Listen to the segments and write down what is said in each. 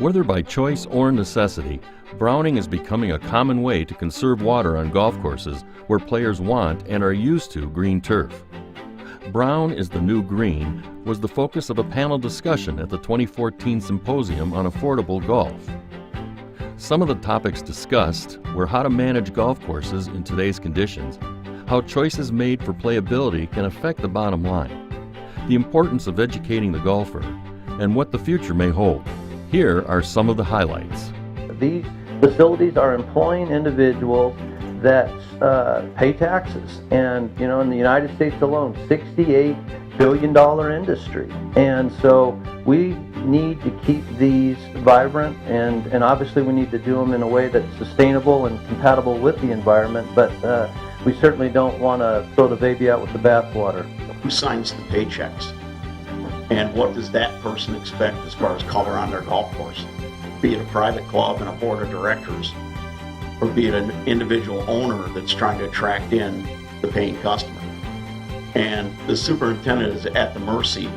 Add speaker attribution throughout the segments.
Speaker 1: Whether by choice or necessity, browning is becoming a common way to conserve water on golf courses where players want and are used to green turf. Brown is the new green was the focus of a panel discussion at the 2014 Symposium on Affordable Golf. Some of the topics discussed were how to manage golf courses in today's conditions, how choices made for playability can affect the bottom line, the importance of educating the golfer, and what the future may hold. Here are some of the highlights.
Speaker 2: These facilities are employing individuals that pay taxes, and in the United States alone, $68 billion industry. And so we need to keep these vibrant, and obviously we need to do them in a way that's sustainable and compatible with the environment, but we certainly don't want to throw the baby out with the bathwater.
Speaker 3: Who signs the paychecks? And what does that person expect as far as color on their golf course? Be it a private club and a board of directors, or be it an individual owner that's trying to attract in the paying customer. And the superintendent is at the mercy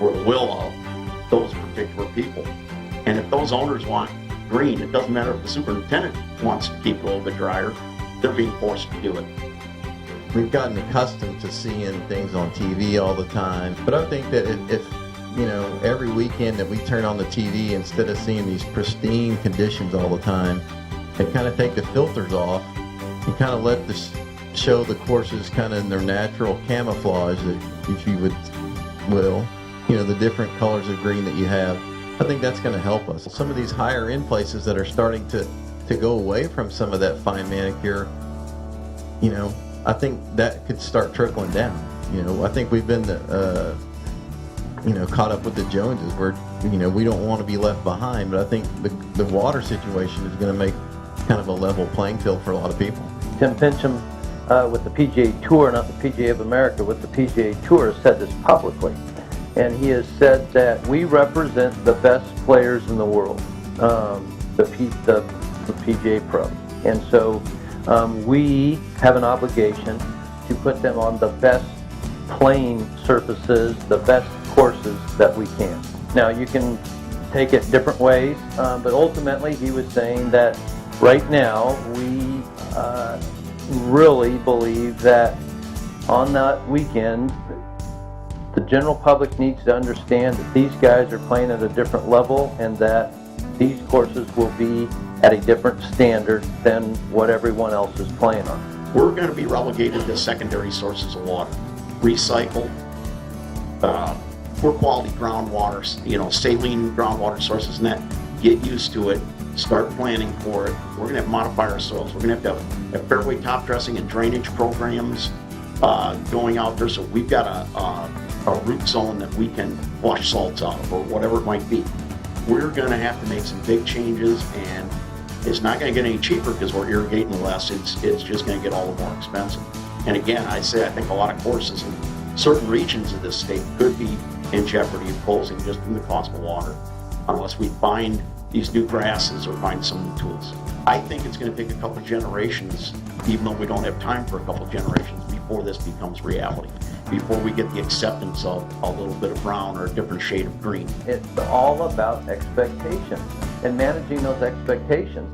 Speaker 3: or the will of those particular people. And if those owners want green, it doesn't matter if the superintendent wants to keep it a little bit drier, they're being forced to do it.
Speaker 4: We've gotten accustomed to seeing things on TV all the time, but I think that if every weekend that we turn on the TV, instead of seeing these pristine conditions all the time, and kind of take the filters off and kind of let this show the courses kind of in their natural camouflage, that if you will, the different colors of green that you have, I think that's going to help us. Some of these higher end places that are starting to go away from some of that fine manicure, I think that could start trickling down. I think we've been caught up with the Joneses where, we don't want to be left behind, but I think the water situation is going to make kind of a level playing field for a lot of people.
Speaker 2: Tim Pincham with the PGA Tour, not the PGA of America, with the PGA Tour, has said this publicly. And he has said that we represent the best players in the world, the PGA Pro. And so we have an obligation to put them on the best playing surfaces, the best courses that we can. Now, you can take it different ways, but ultimately he was saying that right now we really believe that on that weekend, the general public needs to understand that these guys are playing at a different level and that these courses will be at a different standard than what everyone else is playing on.
Speaker 3: We're going to be relegated to secondary sources of water, recycled, poor quality groundwater, saline groundwater sources, and that. Get used to it, start planning for it. We're going to have to modify our soils. We're going to have fairway top dressing and drainage programs going out there, so we've got a root zone that we can flush salts out of, or whatever it might be. We're going to have to make some big changes, and it's not going to get any cheaper because we're irrigating less. It's just going to get all the more expensive. And again, I think a lot of courses in certain regions of this state could be in jeopardy of closing just from the cost of water, unless we find these new grasses or find some new tools. I think it's going to take a couple of generations, even though we don't have time for a couple of generations, before this becomes reality, before we get the acceptance of a little bit of brown or a different shade of green.
Speaker 2: It's all about expectations and managing those expectations.